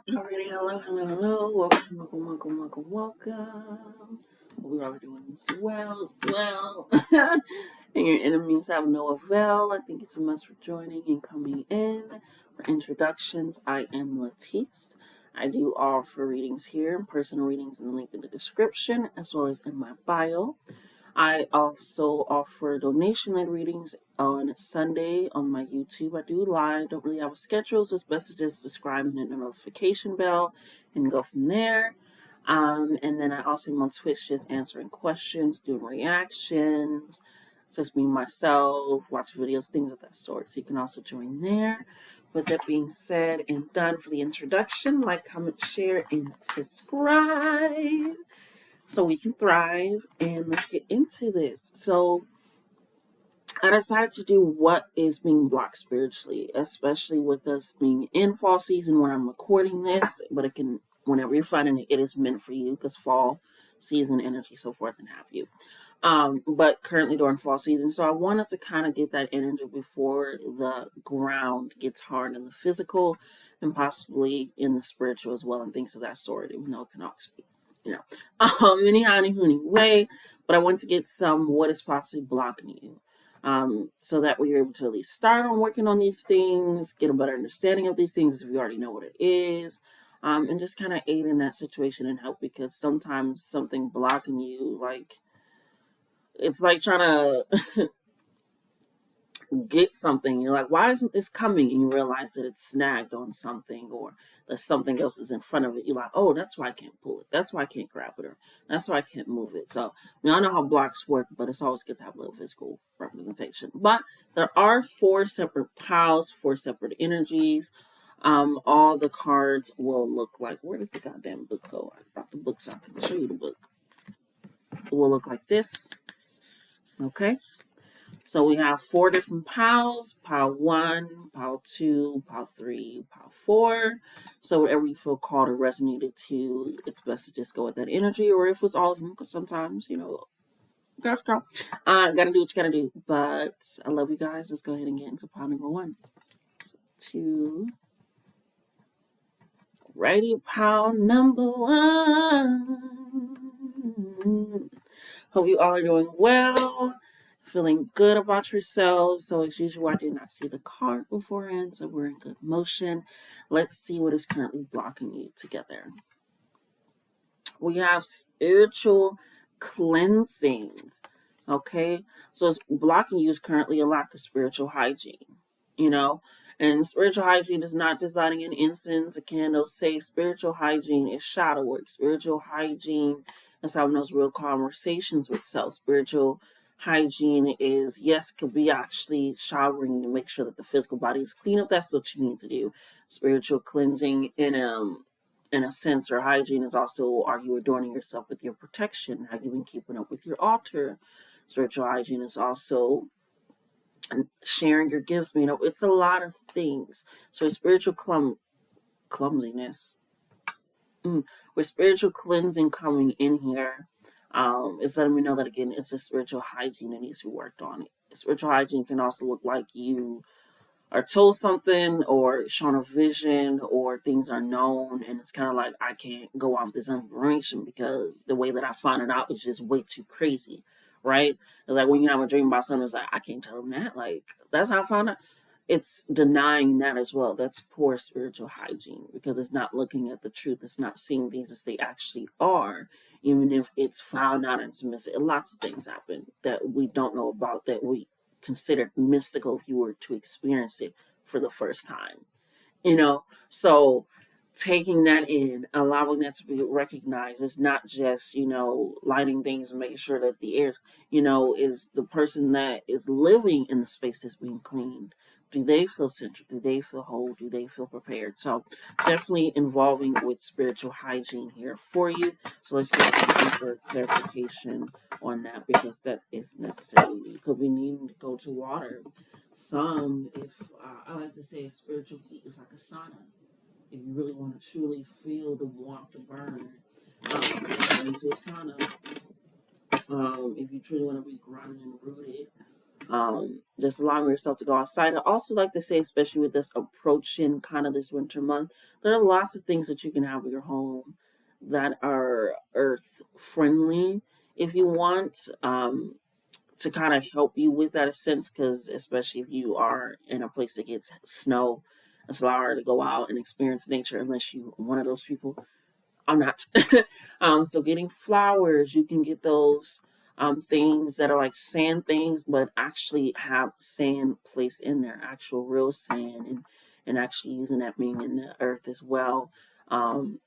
Alrighty, hello. Welcome. We are doing swell. And your enemies have no avail. I thank you so much for joining and coming in. For introductions, I am Latisse. I do offer readings here, personal readings in the link in the description, as well as in my bio. I also offer donation-led readings on Sunday on my YouTube. I do live, don't really have a schedule, so it's best to just subscribe and hit the notification bell and go from there. And then I also am on Twitch just answering questions, doing reactions, just being myself, watch videos, things of that sort. So you can also join there. With that being said and done for the introduction, like, comment, share, and subscribe so we can thrive. And let's get into this. So I decided to do what is being blocked spiritually, especially with us being in fall season when I'm recording this, but it can, whenever you're finding it, it is meant for you because fall season energy, so forth and have you. But currently during fall season, so I wanted to kind of get that energy before the ground gets hard in the physical and possibly in the spiritual as well and things of that sort, even though it can always be, anyway, but I want to get some what is possibly blocking you. So that way you're able to at least start on working on these things, get a better understanding of these things if you already know what it is, and just kind of aid in that situation and help, because sometimes something blocking you, like, it's like trying to get something. You're like, why isn't this coming? And you realize that it's snagged on something, or that something else is in front of it. You're like, oh, that's why I can't pull it. That's why I can't grab it, or that's why I can't move it. So, I know how blocks work, but it's always good to have a little physical representation. But there are 4 separate piles, 4 separate energies. All the cards will look like, where did the goddamn book go? I brought the book so I can show you the book. It will look like this. Okay. So we have 4 different piles: pile 1, pile 2, pile 3, pile 4. So whatever you feel called or resonated to, it's best to just go with that energy, or if it's all of them, because sometimes, girls, gotta do what you gotta do. But I love you guys. Let's go ahead and get into pile number 1. So 2. Righty, pile number 1. Hope you all are doing well, feeling good about yourselves. So as usual, I did not see the card beforehand, so we're in good motion. Let's see what is currently blocking you together. We have spiritual cleansing. Okay, so it's blocking you is currently a lack of spiritual hygiene. And spiritual hygiene is not just lighting an incense, a candle. Say spiritual hygiene is shadow work. Spiritual hygiene is having those real conversations with self. Spiritual hygiene is, yes, could be actually showering to make sure that the physical body is clean if that's what you need to do. Spiritual cleansing in a sense, or hygiene, is also, are you adorning yourself with your protection? Have you been keeping up with your altar? Spiritual hygiene is also sharing your gifts. It's a lot of things. So spiritual clumsiness, with spiritual cleansing coming in here, it's letting me know that, again, it's a spiritual hygiene that needs to be worked on. Spiritual hygiene can also look like you are told something or shown a vision, or things are known, and it's kind of like, I can't go off this information because the way that I found it out is just way too crazy, right? It's like when you have a dream about something, it's like, I can't tell them that. Like, that's how I found out. It's denying that as well. That's poor spiritual hygiene, because it's not looking at the truth. It's not seeing things as they actually are, even if it's found out and it's missing. Lots of things happen that we don't know about, that we considered mystical if you were to experience it for the first time. So taking that in, allowing that to be recognized, is not just, lighting things and making sure that the air's, is the person that is living in the space that's being cleaned. Do they feel centered? Do they feel whole? Do they feel prepared? So definitely involving with spiritual hygiene here for you. So let's get some deeper clarification on that, because that is necessary. You could be needing to go to water. If I like to say, spiritual heat is like a sauna. If you really want to truly feel the warmth, the burn, go into a sauna. If you truly want to be grounded and rooted, Just allowing yourself to go outside. I also like to say, especially with this approaching kind of this winter month, there are lots of things that you can have in your home that are earth friendly if you want, to kind of help you with that, a sense, because especially if you are in a place that gets snow, it's a lot harder to go out and experience nature unless you one of those people. I'm not. So getting flowers, you can get those things that are like sand things, but actually have sand placed in there, actual real sand, and actually using that being in the earth as well. Um,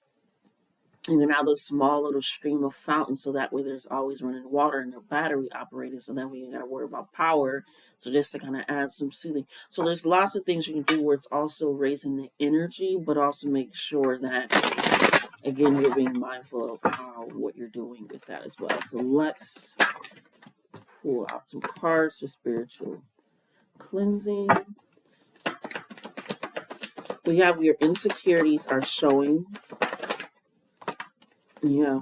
you can have those small little stream of fountains, so that way there's always running water and they're battery operated, so that way you got to worry about power. So just to kind of add some soothing. So there's lots of things you can do where it's also raising the energy, but also make sure that, again, you're being mindful of how what you're doing with that as well. So let's pull out some cards for spiritual cleansing. We have your insecurities are showing. Yeah.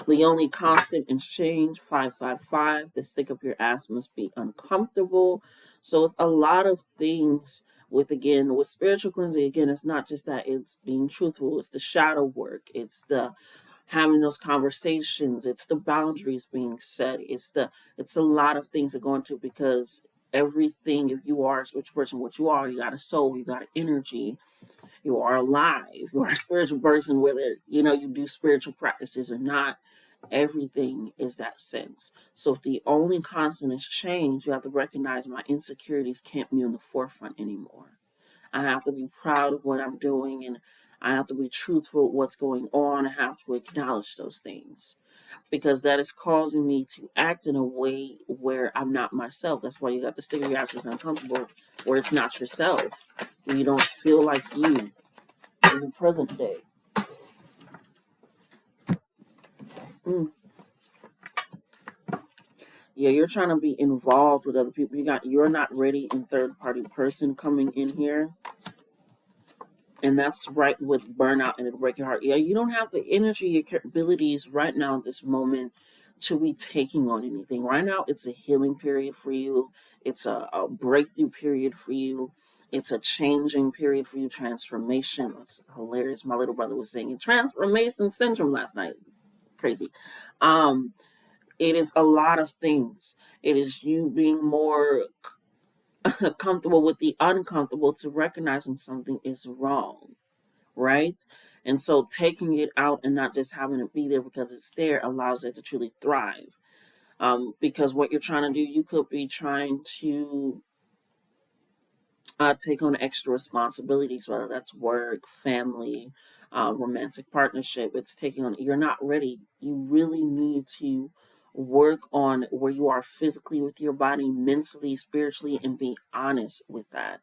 The only constant in change, 555. The stick up your ass must be uncomfortable. So it's a lot of things with, again, with spiritual cleansing. Again, it's not just that it's being truthful, it's the shadow work, it's the having those conversations, it's the boundaries being set, it's a lot of things that go into, because everything, if you are a spiritual person, what you are, you got a soul, you got an energy, you are alive, you are a spiritual person, whether you do spiritual practices or not. Everything is that sense. So if the only constant is change, you have to recognize my insecurities can't be on the forefront anymore. I have to be proud of what I'm doing, and I have to be truthful with what's going on. I have to acknowledge those things, because that is causing me to act in a way where I'm not myself. That's why you got the stick of your ass is uncomfortable, where it's not yourself, where you don't feel like you in the present day. Mm. Yeah, you're trying to be involved with other people. You're not ready in third party person coming in here. And that's right with burnout, and it'll break your heart. Yeah, you don't have the energy, your capabilities right now at this moment to be taking on anything. Right now, it's a healing period for you. It's a breakthrough period for you. It's a changing period for you. Transformation. It's hilarious. My little brother was saying transformation syndrome last night. Crazy. Um, it is a lot of things. It is you being more comfortable with the uncomfortable, to recognize when something is wrong, right? And so taking it out and not just having it be there because it's there allows it to truly thrive. Because what you're trying to do, you could be trying to take on extra responsibilities, whether that's work, family, romantic partnership. It's taking on, you're not ready. You really need to work on where you are physically with your body, mentally, spiritually, and be honest with that.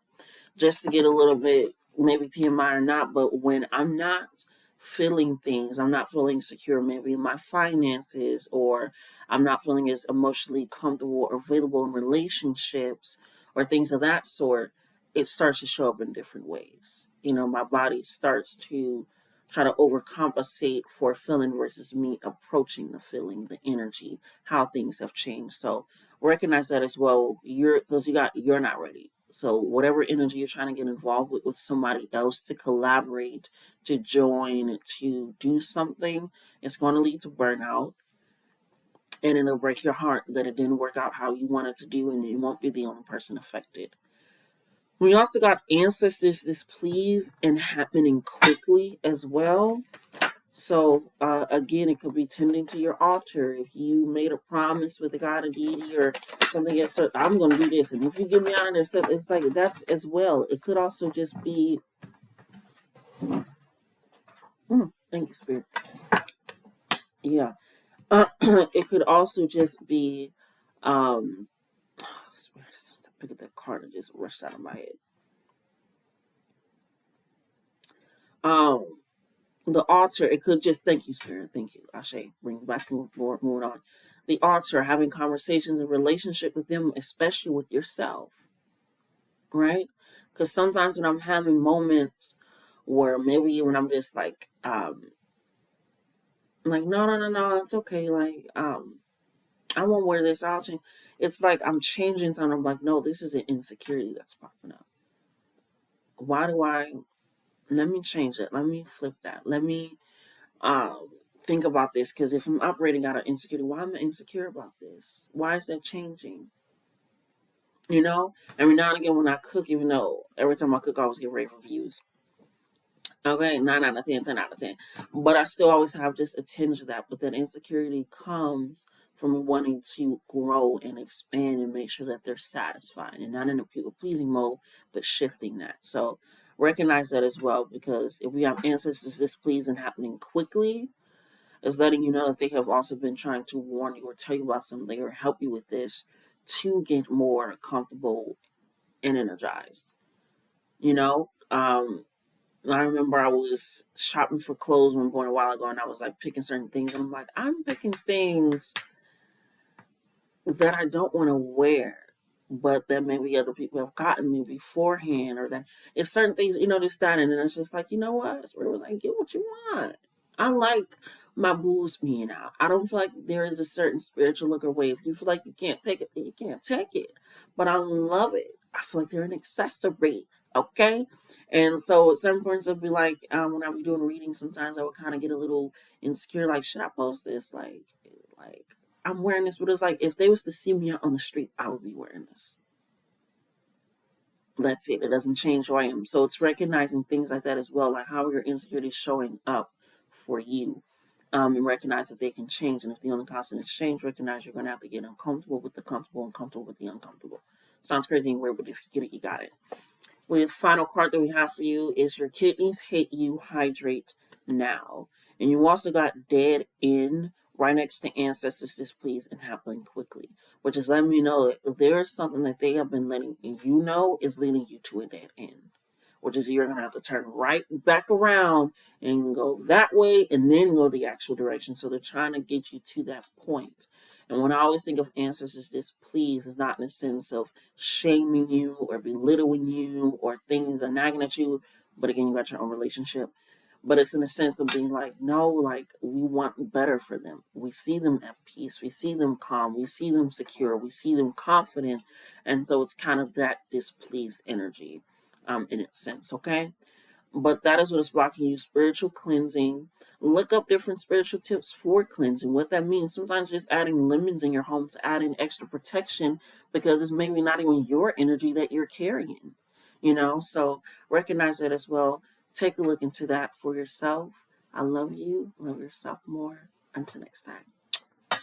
Just to get a little bit, maybe TMI or not, but when I'm not feeling things, I'm not feeling secure, maybe in my finances, or I'm not feeling as emotionally comfortable or available in relationships or things of that sort, it starts to show up in different ways. My body starts to try to overcompensate for a feeling versus me approaching the feeling, the energy, how things have changed. So recognize that as well. You're not ready. So whatever energy you're trying to get involved with somebody else, to collaborate, to join, to do something, it's going to lead to burnout, and it'll break your heart that it didn't work out how you wanted to do, and you won't be the only person affected. We also got ancestors displeased and happening quickly as well. So again, it could be tending to your altar. If you made a promise with a god or deity or something else, so I'm going to do this, and if you get me out of there, so it's like that's as well. It could also just be, thank you, Spirit. Yeah, it could also just be, Spirit. Pick up that card and just rushed out of my head. Um, the altar, it could just, thank you, Spirit, thank you, Ashe, bring back the Lord, moving on. The altar, having conversations in relationship with them, especially with yourself, right? Because sometimes when I'm having moments where maybe when I'm just like no, no, no, no, it's okay, like I won't wear this. I'll change. It's like I'm changing something. I'm like, no, this is an insecurity that's popping up. Why do I? Let me change it. Let me flip that. Let me um, think about this. Because if I'm operating out of insecurity, why am I insecure about this? Why is that changing? You know, every now and again when I cook, even though every time I cook, I always get rave reviews. Okay, 9 out of 10, 10 out of 10. But I still always have just a tinge of that. But that insecurity comes from wanting to grow and expand and make sure that they're satisfied and not in a people pleasing mode, but shifting that. So recognize that as well, because if we have ancestors displeased and happening quickly, it's letting you know that they have also been trying to warn you or tell you about something or help you with this to get more comfortable and energized. You know, I remember I was shopping for clothes one point a while ago, and I was like picking certain things, and I'm like, I'm picking things that I don't want to wear, but that maybe other people have gotten me beforehand, or that it's certain things, this, that, and then it's just like, you know what? Spirit was like, get what you want. I like my boobs being out. I don't feel like there is a certain spiritual look or way. If you feel like you can't take it, then you can't take it. But I love it. I feel like they're an accessory. Okay. And so at certain points I'll be like, when I be doing readings, sometimes I would kind of get a little insecure, like, should I post this? Like I'm wearing this, but it's like if they was to see me out on the street, I would be wearing this. That's it. It doesn't change who I am. So it's recognizing things like that as well, like how your insecurities showing up for you. And recognize that they can change. And if the only constant is change, recognize you're going to have to get uncomfortable with the comfortable and comfortable with the uncomfortable. Sounds crazy and weird, but if you get it, you got it. Well, the final card that we have for you is your kidneys hate you, hydrate now. And you also got dead end right next to ancestors displeased and happening quickly, which is letting me know that there is something that they have been letting you know is leading you to a dead end, which is you're going to have to turn right back around and go that way and then go the actual direction. So they're trying to get you to that point. And when I always think of ancestors displeased, it's not in a sense of shaming you or belittling you or things are nagging at you. But again, you got your own relationship. But it's in a sense of being like, no, like we want better for them. We see them at peace. We see them calm. We see them secure. We see them confident. And so it's kind of that displeased energy in its sense, okay? But that is what is blocking you. Spiritual cleansing. Look up different spiritual tips for cleansing. What that means. Sometimes just adding lemons in your home to add in extra protection because it's maybe not even your energy that you're carrying. So recognize that as well. Take a look into that for yourself. I love you. Love yourself more. Until next time.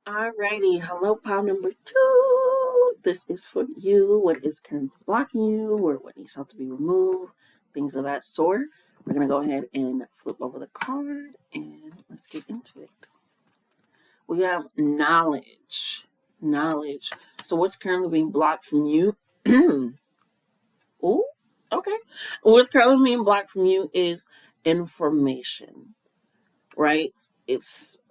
Alrighty, hello, pile number 2. This is for you. What is currently blocking you, or what needs help to be removed, things of that sort. We're gonna go ahead and flip over the card and let's get into it. We have knowledge. Knowledge. So what's currently being blocked from you? Oh, okay. What's currently being blocked from you is information, right? It's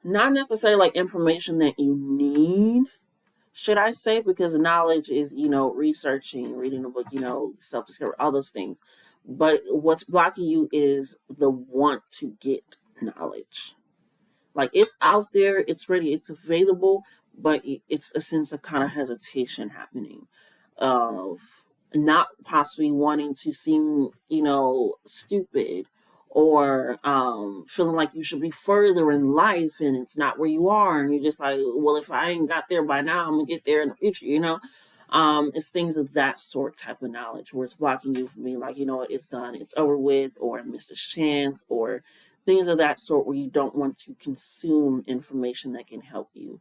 not necessarily like information that you need, should I say, because knowledge is, researching, reading a book, self-discovery, all those things. But what's blocking you is the want to get knowledge. Like it's out there, it's ready, it's available, but it's a sense of kind of hesitation happening of not possibly wanting to seem, stupid or feeling like you should be further in life and it's not where you are. And you're just like, well, if I ain't got there by now, I'm going to get there in the future. It's things of that sort type of knowledge where it's blocking you from being like, you know what, it's done, it's over with, or I missed a chance, or things of that sort where you don't want to consume information that can help you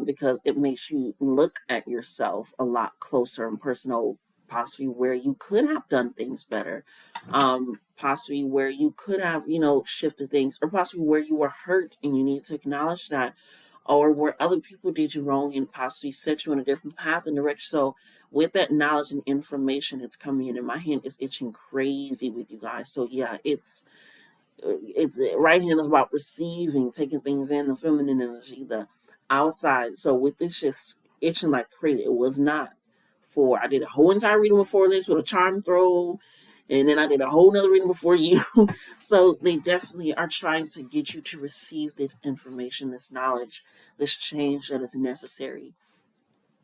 because it makes you look at yourself a lot closer and personal, possibly where you could have done things better, possibly where you could have, shifted things, or possibly where you were hurt and you need to acknowledge that, or where other people did you wrong and possibly set you on a different path and direction. So with that knowledge and information, it's coming in, and my hand is itching crazy with you guys. So yeah, it's right hand is about receiving, taking things in, the feminine energy, the outside. So with this just itching like crazy, it was not for. I did a whole entire reading before this with a charm throw And then I did a whole nother reading before you. So they definitely are trying to get you to receive the information, this knowledge, this change that is necessary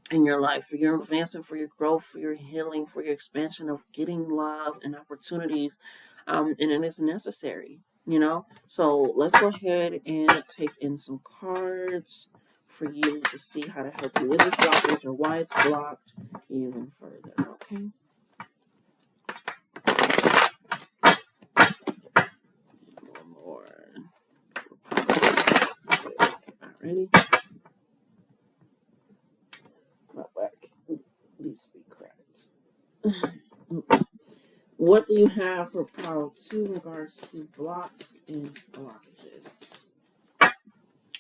in your life for your advancement, for your growth, for your healing, for your expansion of getting love and opportunities. And it is necessary, So let's go ahead and take in some cards for you to see how to help you with this blockage or why it's blocked even further. Okay. One more. Ready? Not back. These be cracked. Okay. What do you have for pile 2 in regards to blocks and blockages?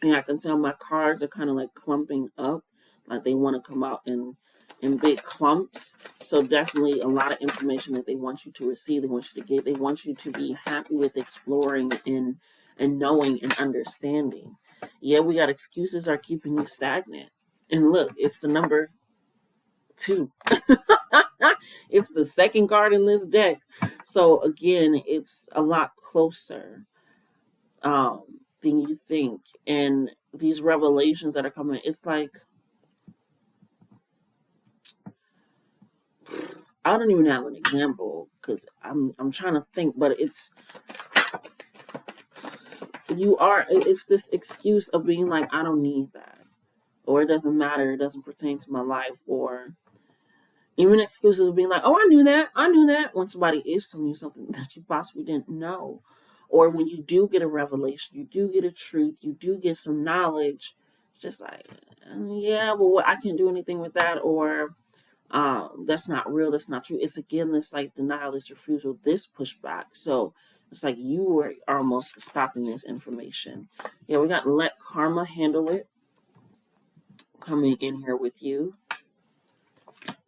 And I can tell my cards are kind of like clumping up, like they want to come out in big clumps. So definitely a lot of information that they want you to receive, they want you to get, they want you to be happy with exploring and knowing and understanding. Yeah, we got excuses are keeping you stagnant. And look, it's the number 2. It's the second card in this deck. So again, it's a lot closer than you think. And these revelations that are coming, it's like, I don't even have an example because I'm trying to think, but it's this excuse of being like, I don't need that, or it doesn't matter, it doesn't pertain to my life, or even excuses of being like, oh, I knew that, when somebody is telling you something that you possibly didn't know. Or when you do get a revelation, you do get a truth, you do get some knowledge, it's just like, yeah, well, I can't do anything with that, or that's not real, that's not true. It's again this like denial, this refusal, this pushback. So it's like you were almost stopping this information. Yeah, we got let karma handle it coming in here with you,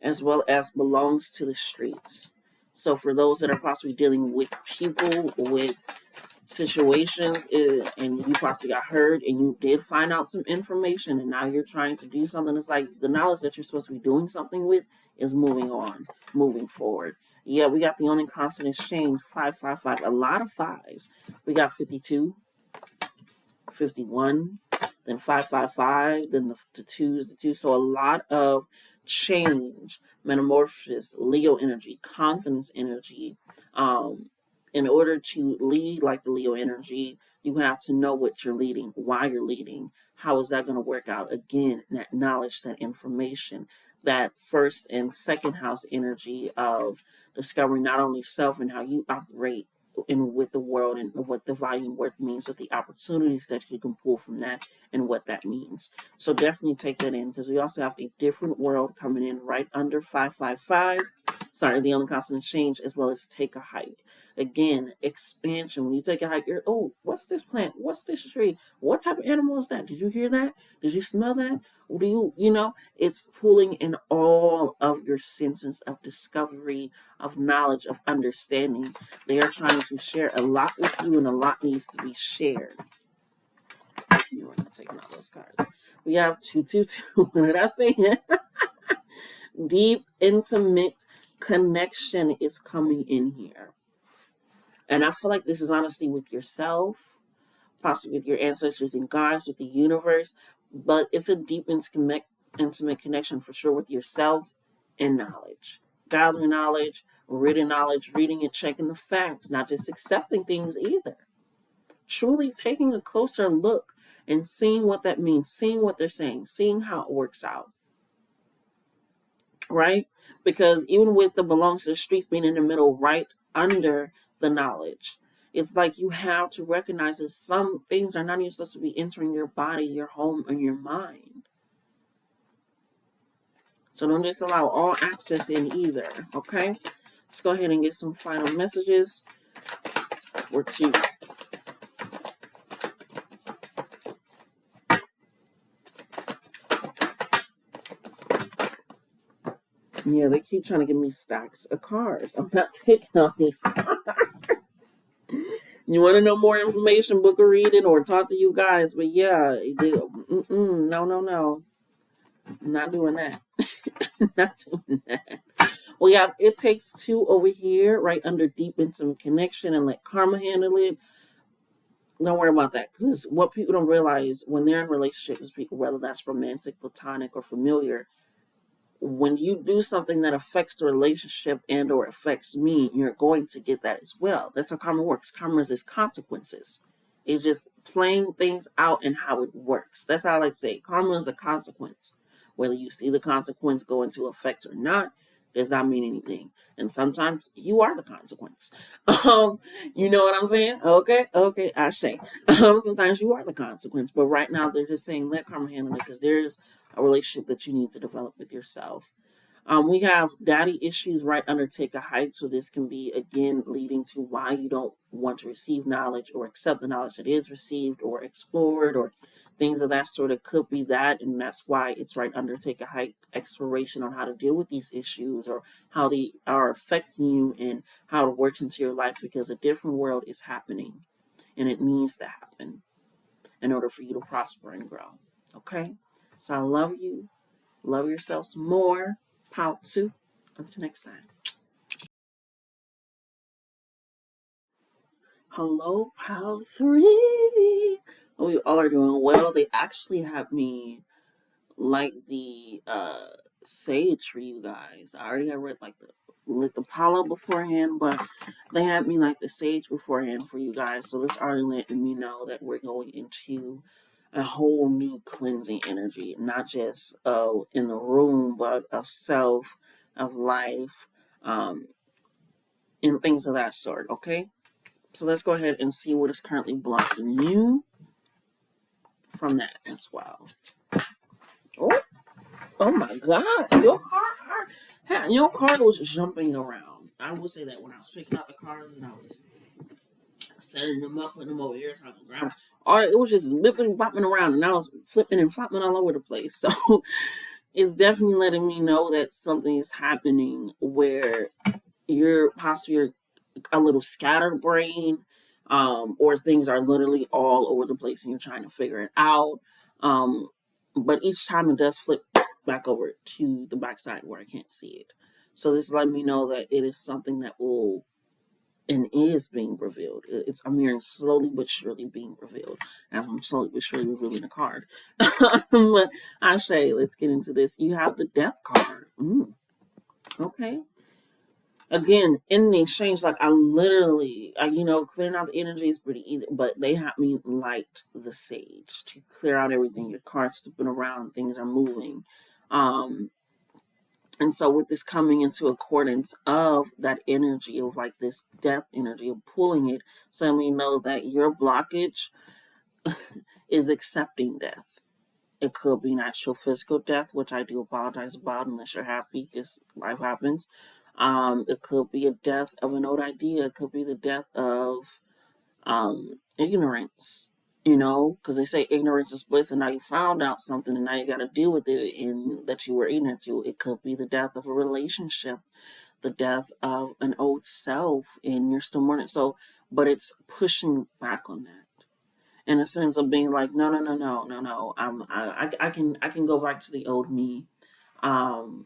as well as belongs to the streets. So for those that are possibly dealing with people, with situations, and you possibly got hurt and you did find out some information and now you're trying to do something, it's like the knowledge that you're supposed to be doing something with is moving on, moving forward. Yeah, we got the only constant exchange, 555, a lot of fives. We got 52, 51, then 555, then the twos, the two. So a lot of change, metamorphosis, Leo energy, confidence energy. In order to lead like the Leo energy, you have to know what you're leading, why you're leading, how is that going to work out. Again, that knowledge, that information, that first and second house energy of discovering not only self and how you operate in with the world and what the volume worth means, with the opportunities that you can pull from that and what that means. So definitely take that in, because we also have a different world coming in right under 555. Sorry, the only constant change, as well as take a hike. Again, expansion. When you take a hike, you're, oh, what's this plant? What's this tree? What type of animal is that? Did you hear that? Did you smell that? Do it's pulling in all of your senses of discovery, of knowledge, of understanding. They are trying to share a lot with you, and a lot needs to be shared. We're not taking out those cards. We have 222. What did I say? Deep, intimate connection is coming in here. And I feel like this is honestly with yourself, possibly with your ancestors and gods, with the universe, but it's a deep, intimate connection for sure with yourself and knowledge. Gathering knowledge, reading and checking the facts, not just accepting things either. Truly taking a closer look and seeing what that means, seeing what they're saying, seeing how it works out. Right? Because even with the belongs to the streets being in the middle, right under the knowledge, it's like you have to recognize that some things are not even supposed to be entering your body, your home, or your mind. So don't just allow all access in either. Okay? Let's go ahead and get some final messages for 2. Yeah, they keep trying to give me stacks of cards. I'm not taking all these cards. You want to know more information, book a reading, or talk to you guys. But yeah, no. I'm not doing that. Not doing that. We have It Takes Two over here, right under Deep Intimate Connection, and let karma handle it. Don't worry about that, because what people don't realize when they're in relationships with people, whether that's romantic, platonic, or familiar, when you do something that affects the relationship and or affects me, you're going to get that as well. That's how karma works. Karma is consequences. It's just playing things out and how it works. That's how I like to say it. Karma is a consequence. Whether you see the consequence go into effect or not does not mean anything. And sometimes you are the consequence. Um, you know what I'm saying? Okay, I say. Sometimes you are the consequence. But right now they're just saying let karma handle it, because there's a relationship that you need to develop with yourself. We have daddy issues right under take a hike. So this can be, again, leading to why you don't want to receive knowledge or accept the knowledge that is received or explored or things of that sort. It could be that. And that's why it's right under take a hike, exploration on how to deal with these issues or how they are affecting you and how it works into your life, because a different world is happening and it needs to happen in order for you to prosper and grow. Okay? So I love you. Love yourselves more. Power 2. Until next time. Hello, Power 3. Oh, you all are doing well. They actually have me like the sage for you guys. I already had read like the lit the Palo beforehand, but they had me like the sage beforehand for you guys. So that's already letting me know that we're going into a whole new cleansing energy, not just in the room, but of self, of life, um, and things of that sort. Okay, so let's go ahead and see what is currently blocking you from that as well. Oh, oh my God, your card was jumping around. I will say that when I was picking out the cards and I was setting them up, putting them over here, talking ground. Or it was just whipping, bopping around, and I was flipping and flopping all over the place. So it's definitely letting me know that something is happening where you're possibly a little scattered brain, or things are literally all over the place and you're trying to figure it out. Um, but each time it does flip back over to the backside where I can't see it. So this let me know that it is something that will and is being revealed. I'm hearing slowly but surely being revealed as I'm slowly but surely revealing the card. But Ashe, let's get into this. You have the Death card. Okay. Again, in the exchange, like I literally, clearing out the energy is pretty easy, but they have me light the sage to clear out everything. Your card's flipping around, things are moving. And so with this coming into accordance of that energy of like this death energy of pulling it, so we know that your blockage is accepting death. It could be natural physical death, which I do apologize about unless you're happy because life happens. It could be a death of an old idea. It could be the death of ignorance, because they say ignorance is bliss, and now you found out something, and now you got to deal with it, and that you were ignorant to. It could be the death of a relationship, the death of an old self, and you're still mourning. So, but it's pushing back on that in a sense of being like, no, no, no, no, no, no. I can go back to the old me. Um,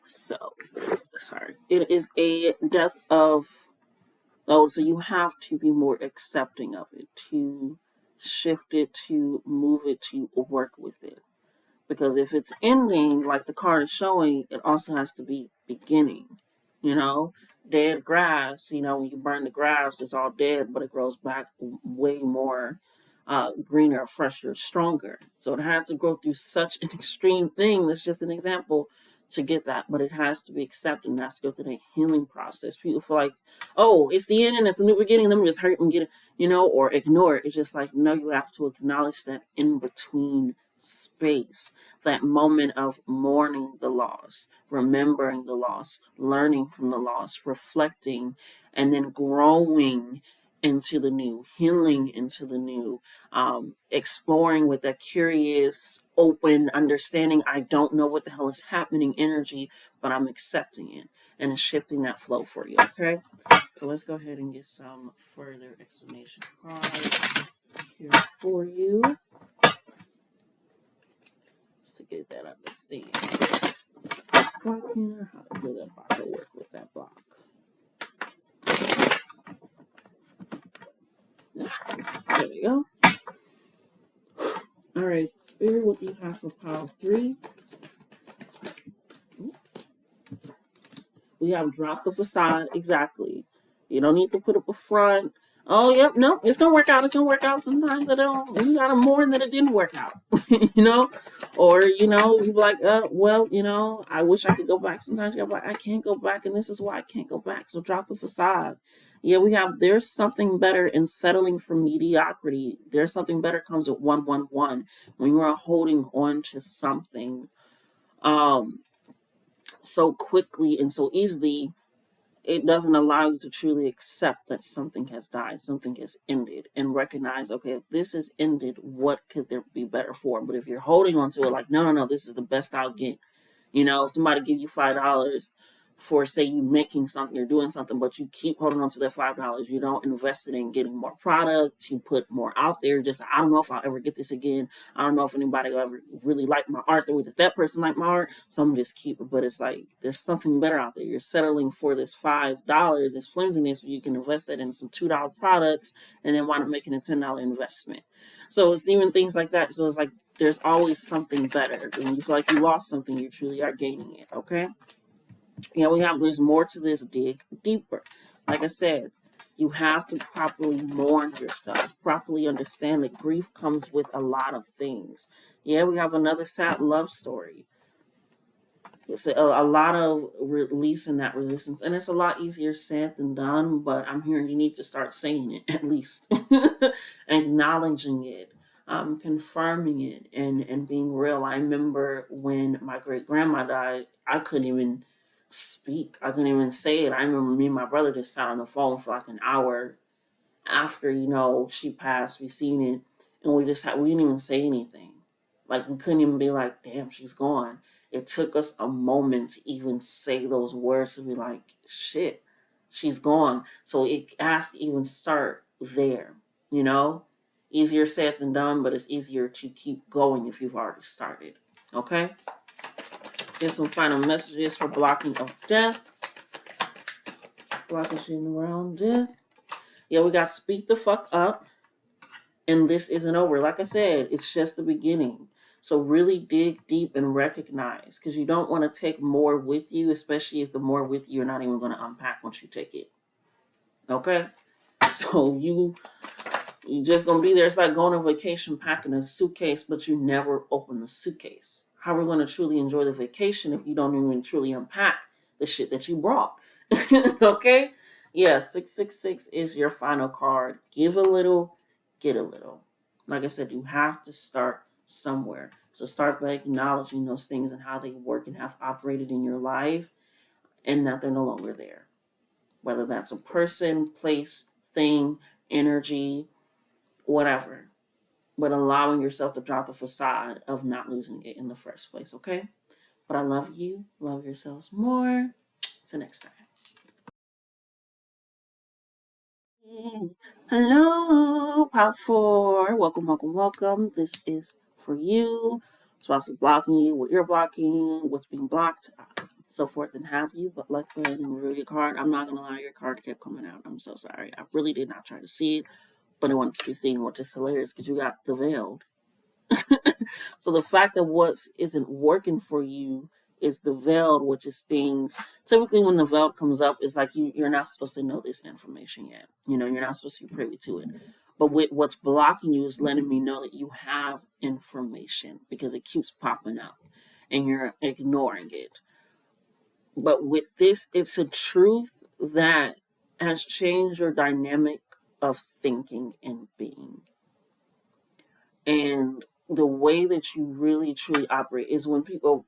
so sorry. It is a death of. Oh, so you have to be more accepting of it, to shift it, to move it, to work with it. Because if it's ending, like the card is showing, it also has to be beginning. You know, dead grass, when you burn the grass, it's all dead, but it grows back way more greener, fresher, stronger. So it had to go through such an extreme thing. That's just an example to get that, but it has to be accepted and has to go through the healing process. People feel like, oh, it's the end and it's a new beginning. Let me just hurt and get it, or ignore it. It's just like, no, you have to acknowledge that in between space, that moment of mourning the loss, remembering the loss, learning from the loss, reflecting, and then growing into the new, healing into the new, exploring with that curious, open understanding. I don't know what the hell is happening energy, but I'm accepting it and it's shifting that flow for you. Okay, so let's go ahead and get some further explanation cards here for you. To get that understood. the block here. How to do that block will work with that block. There we go. All right, Spirit, what do you have for pile 3? We have dropped the facade. Exactly. You don't need to put up a front. Oh, yep, no, it's gonna work out. It's gonna work out. Sometimes it don't. You got to mourn that it didn't work out, or you be like, well, I wish I could go back. Sometimes you go back. I can't go back, and this is why I can't go back. So drop the facade. Yeah, there's something better in settling for mediocrity. There's something better comes with 111 when you are holding on to something so quickly and so easily. It doesn't allow you to truly accept that something has died, something has ended, and recognize, okay, if this is ended, what could there be better for? But if you're holding on to it like, no, no, no, this is the best I'll get. Somebody give you $5 for, say, you making something or doing something, but you keep holding on to that $5. You don't invest it in getting more product. You put more out there. Just, I don't know if I'll ever get this again. I don't know if anybody will ever really like my art the way that person liked my art. So I'm just keep it. But it's like, there's something better out there. You're settling for this $5, this flimsiness, where you can invest it in some $2 products and then wind up making a $10 investment. So it's even things like that. So it's like, there's always something better. When you feel like you lost something, you truly are gaining it, okay? There's more to this. Dig deeper. Like I said, you have to properly mourn yourself, properly understand that grief comes with a lot of things. Yeah, we have another sad love story. It's a lot of releasing that resistance, and it's a lot easier said than done, but I'm hearing you need to start saying it at least, acknowledging it, confirming it, and being real. I remember when my great grandma died, I couldn't even speak. I couldn't even say it. I remember me and my brother just sat on the phone for like an hour after she passed. We seen it, and we didn't even say anything. Like, we couldn't even be like, damn, she's gone. It took us a moment to even say those words, to be like, shit, she's gone. So it has to even start there. Easier said than done, but it's easier to keep going if you've already started. Okay, let's get some final messages for blocking of death. Blockage around death. Yeah, we got speak the fuck up. And this isn't over. Like I said, it's just the beginning. So really dig deep and recognize, because you don't want to take more with you, especially if the more with you, you're not even going to unpack once you take it. Okay? So you're just going to be there. It's like going on vacation packing a suitcase, but you never open the suitcase. How are we going to truly enjoy the vacation if you don't even truly unpack the shit that you brought? Okay? Yeah, 666 is your final card. Give a little, get a little. Like I said, you have to start somewhere. So start by acknowledging those things and how they work and have operated in your life, and that they're no longer there. Whether that's a person, place, thing, energy, whatever. But allowing yourself to drop the facade of not losing it in the first place, okay? But I love you. Love yourselves more. Till next time. Hello, Pop 4. Welcome, welcome, welcome. This is for you. It's possibly blocking you, what you're blocking, what's being blocked, so forth and have you. But let's go ahead and review your card. I'm not going to lie, your card kept coming out. I'm so sorry. I really did not try to see it, but I wanted to be seen, which is hilarious because you got the veiled. So the fact that what isn't working for you is the veiled, which is things. Typically, when the veiled comes up, it's like you're not supposed to know this information yet. You're not supposed to be privy to it. But what's blocking you is letting me know that you have information, because it keeps popping up and you're ignoring it. But with this, it's a truth that has changed your dynamic of thinking and being. And the way that you really truly operate is when people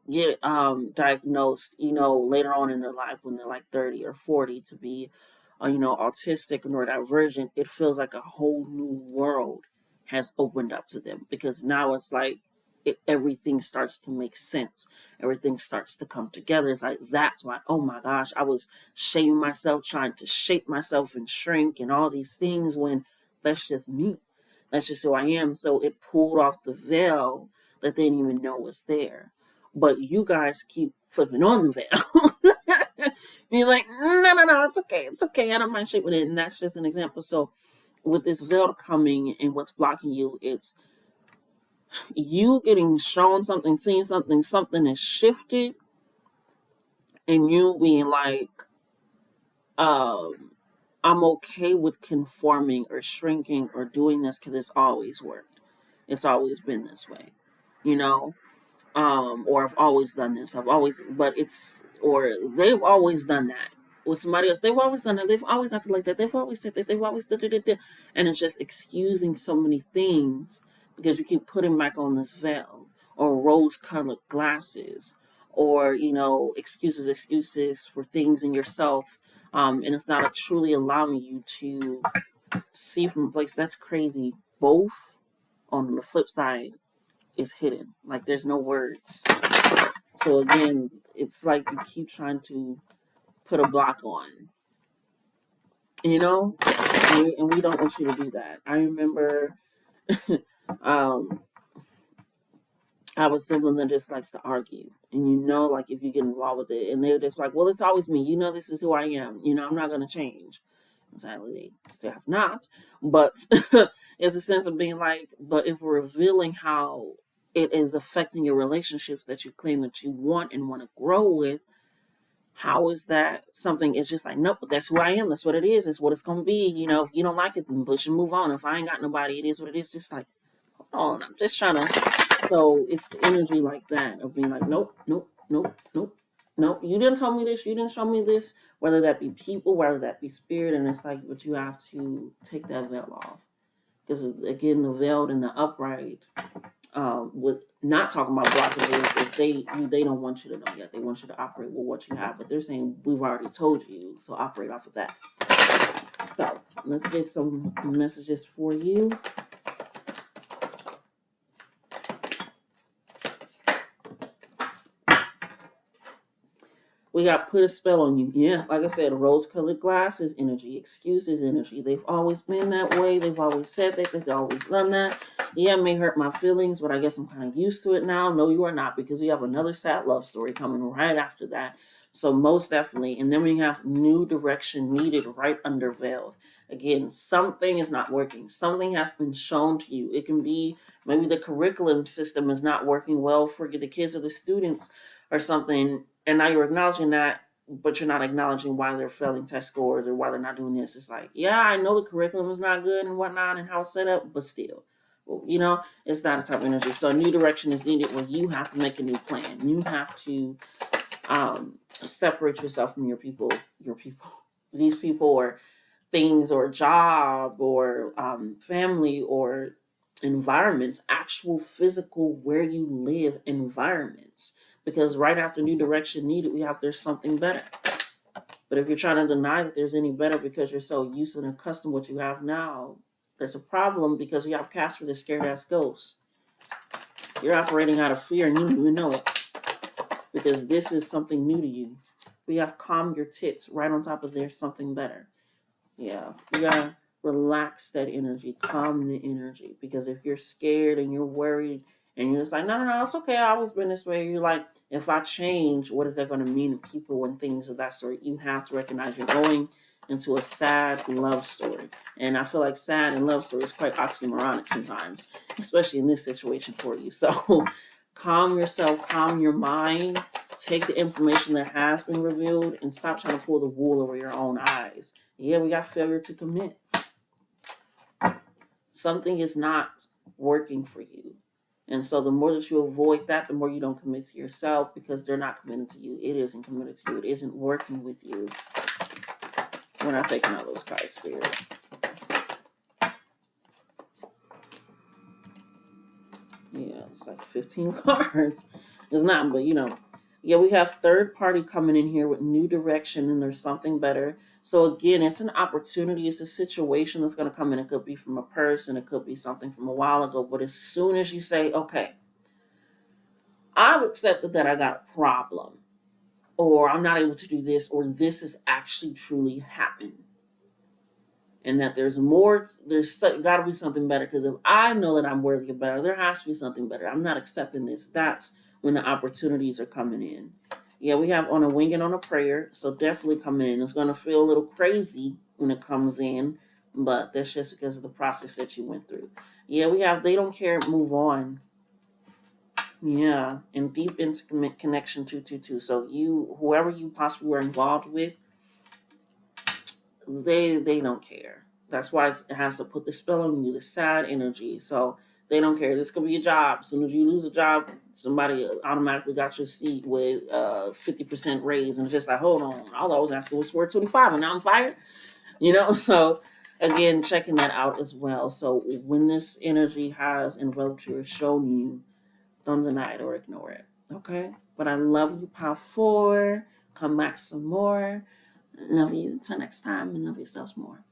get diagnosed, later on in their life, when they're like 30 or 40, to be autistic or neurodivergent. It feels like a whole new world has opened up to them, because now it's like everything starts to make sense. Everything starts to come together. It's like, that's why, oh my gosh, I was shaming myself, trying to shape myself and shrink and all these things, when that's just me. That's just who I am. So it pulled off the veil that they didn't even know was there. But you guys keep flipping on the veil. You're like, no, no, no, it's okay. I don't mind shaping it. And that's just an example. So with this veil coming and what's blocking you, it's you getting shown something, seeing something, something is shifted, and you being like, um, I'm okay with conforming or shrinking or doing this because it's always worked. It's always been this way, you know? Or I've always done this. But or they've always done that with somebody else. They've always done that. They've always acted like that. They've always said that. They've always da da da da. And it's just excusing so many things because you keep putting back on this veil or rose-colored glasses or excuses for things in yourself. And it's not truly allowing you to see from a place that's crazy. Both on the flip side is hidden. Like there's no words. So again, it's like you keep trying to put a block on, you know, and we don't want you to do that. I remember um, I was someone that just likes to argue, and like if you get involved with it, and they're just like, well, it's always me. This is who I am. I'm not going to change. Sadly, they still have not, but it's a sense of being like, but if we're revealing how it is affecting your relationships that you claim that you want and want to grow with, how is that something? It's just like, nope, that's who I am. That's what it is. It's what it's going to be. If you don't like it, then push and move on. If I ain't got nobody, it is what it is. Just like, hold on, I'm just trying to. So it's the energy like that of being like, nope, nope, nope, nope, nope. You didn't tell me this. You didn't show me this. Whether that be people, whether that be spirit. And it's like, but you have to take that veil off. Because again, the veiled and the upright, with not talking about blockages, is they don't want you to know yet. They want you to operate with what you have, but they're saying we've already told you, so operate off of that. So let's get some messages for you. We got put a spell on you. Yeah, like I said, rose-colored glasses energy, excuses energy. They've always been that way. They've always said that. They've always done that. Yeah, it may hurt my feelings, but I guess I'm kind of used to it now. No, you are not, because we have another sad love story coming right after that. So most definitely. And then we have new direction needed right under veiled. Again, something is not working. Something has been shown to you. It can be maybe the curriculum system is not working well for the kids or the students or something. And now you're acknowledging that, but you're not acknowledging why they're failing test scores or why they're not doing this. It's like, yeah, I know the curriculum is not good and whatnot and how it's set up, but still, it's not a type of energy. So a new direction is needed where you have to make a new plan. You have to separate yourself from your people, these people or things or job or family or environments, actual physical where you live environments. Because right after new direction needed, we have there's something better. But if you're trying to deny that there's any better because you're so used and accustomed to what you have now, there's a problem because we have cast for the scared ass ghost. You're operating out of fear and you don't even know it. Because this is something new to you. We have calm your tits right on top of there's something better. Yeah, you gotta relax that energy, calm the energy. Because if you're scared and you're worried and you're just like, no, no, no, it's okay, I've always been this way. You're like, if I change, what is that going to mean to people and things of that sort? You have to recognize you're going into a sad love story. And I feel like sad and love story is quite oxymoronic sometimes, especially in this situation for you. So calm yourself, calm your mind, take the information that has been revealed and stop trying to pull the wool over your own eyes. Yeah, we got failure to commit. Something is not working for you. And so the more that you avoid that, the more you don't commit to yourself because they're not committed to you. It isn't committed to you. It isn't working with you. We're not taking out those cards, Spirit. Yeah, it's like 15 cards. It's not, but yeah, we have third party coming in here with new direction and there's something better. So again, it's an opportunity. It's a situation that's going to come in. It could be from a person. It could be something from a while ago. But as soon as you say, okay, I've accepted that I got a problem or I'm not able to do this or this has actually truly happened. and that there's more. There's got to be something better, because if I know that I'm worthy of better, there has to be something better. I'm not accepting this. That's when the opportunities are coming in. Yeah, we have on a wing and on a prayer, so definitely come in. It's going to feel a little crazy when it comes in, but that's just because of the process that you went through. Yeah, we have they don't care, move on. Yeah, and deep intimate connection 222. So you, whoever you possibly were involved with, they don't care. That's why it has to put the spell on you, the sad energy. So they don't care. This could be a job. As soon as you lose a job, somebody automatically got your seat with 50% raise, and it's just like, hold on, all I was asking was 425, and now I'm fired. So again, checking that out as well. So when this energy has enveloped you or shown you, don't deny it or ignore it. Okay? But I love you, Pile 4. Come back some more. Love you. Until next time, and love yourselves more.